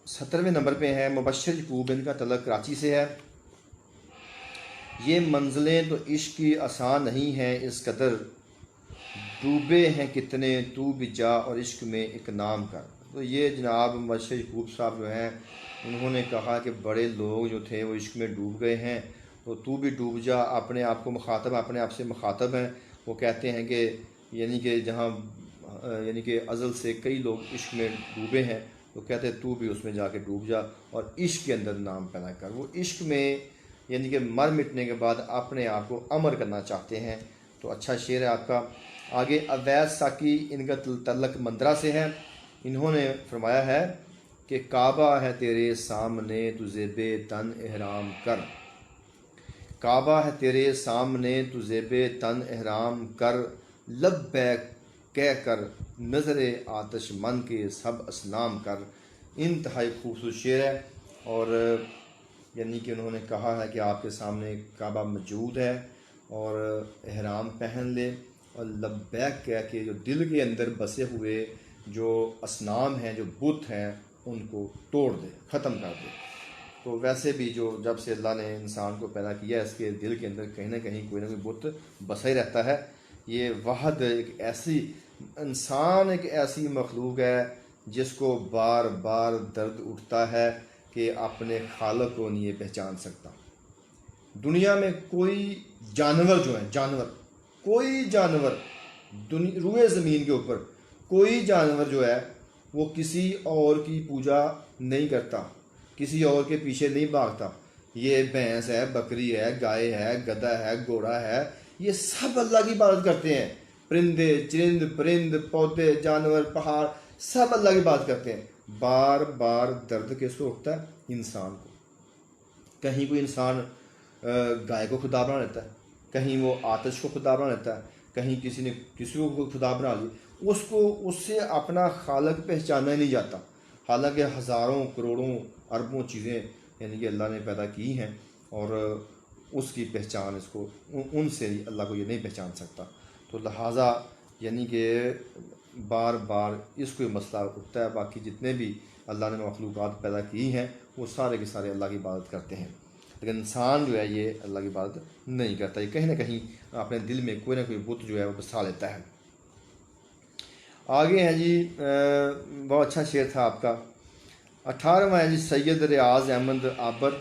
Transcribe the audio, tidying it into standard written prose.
17वें number पे हैं मुबशर यकूब, इनका तलक कराची से है। ये मंजिलें तो इश्क की आसान नहीं हैं, इस कदर डूबे हैं कितने, तू भी जा और इश्क में एक नाम कर। तो ये जनाब मुबशर यकूब साहब जो हैं उन्होंने कहा कि बड़े लोग जो थे वो इश्क में डूब गए हैं, तो तू भी डूब जा। अपने आप को मुखातब, अपने आप से मुखातब हैं। वो कहते हैं कि यानी कि जहाँ यानी कि अज़ल से कई लोग इश्क में डूबे हैं, तो कहते हैं तू भी उसमें जाके डूब जा और इश्क के अंदर नाम पैदा कर। वो इश्क में यानी कि मर मिटने के बाद अपने आप को अमर करना चाहते हैं। तो अच्छा शेर है आपका। आगे अवैस साकी, इनका तल्लक मंदरा से है। इन्होंने फरमाया है कि काबा है तेरे सामने तु ज़ेबे तन एहराम कर। काबा है तेरे सामने तु ज़ेबे तन एहराम कर, लब्बैक कह कर नज़र आतिश मन के सब असनाम कर। इंतहाई खूबसूरत शेर है। और यानी कि उन्होंने कहा है कि आपके सामने काबा मौजूद है और एहराम पहन ले और लब्बैक कह के जो दिल के अंदर बसे हुए जो असनाम हैं, जो बुत हैं, उनको तोड़ दे, ख़त्म कर दे। तो वैसे भी जो जब से अल्लाह ने इंसान को पैदा किया, इसके दिल के अंदर कहीं ना कहीं कोई ना कोई बुत बसा ही रहता है। ये वहद एक ऐसी इंसान, एक ऐसी मखलूक है जिसको बार बार दर्द उठता है कि अपने खालिक को नहीं पहचान सकता। दुनिया में कोई जानवर जो है, जानवर, कोई जानवर रुए ज़मीन के ऊपर कोई जानवर जो है वो किसी और की पूजा नहीं करता, किसी और के पीछे नहीं भागता। ये भैंस है, बकरी है, गाय है, गधा है, घोड़ा है, ये सब अल्लाह की इबादत करते हैं। परिंदे, चरिंद, परिंद, पौधे, जानवर, पहाड़, सब अल्लाह की इबादत करते हैं। बार बार दर्द किसको उठता है? इंसान को। कहीं कोई इंसान गाय को खुदा बना लेता है, कहीं वो आतिश को खुदा बना लेता है, कहीं किसी ने किसी को खुदा बना ली, उसको उससे अपना खालिक पहचाना ही नहीं जाता। हालांकि हज़ारों करोड़ों अरबों चीज़ें यानी कि अल्लाह ने पैदा की हैं और उसकी पहचान इसको उनसे अल्लाह को ये नहीं पहचान सकता। तो लिहाजा यानी कि बार बार इसको मसला उठता है। बाकी जितने भी अल्लाह ने मखलूक़ात पैदा की हैं वो सारे के सारे अल्लाह की इबादत करते हैं, लेकिन इंसान जो है ये अल्लाह की इबादत नहीं करता। ये कहीं ना कहीं अपने दिल में कोई ना कोई बुत जो है वो बसा लेता है। आगे है जी, बहुत अच्छा शेर था आपका। 18वां है जी सैयद रियाज अहमद आबर,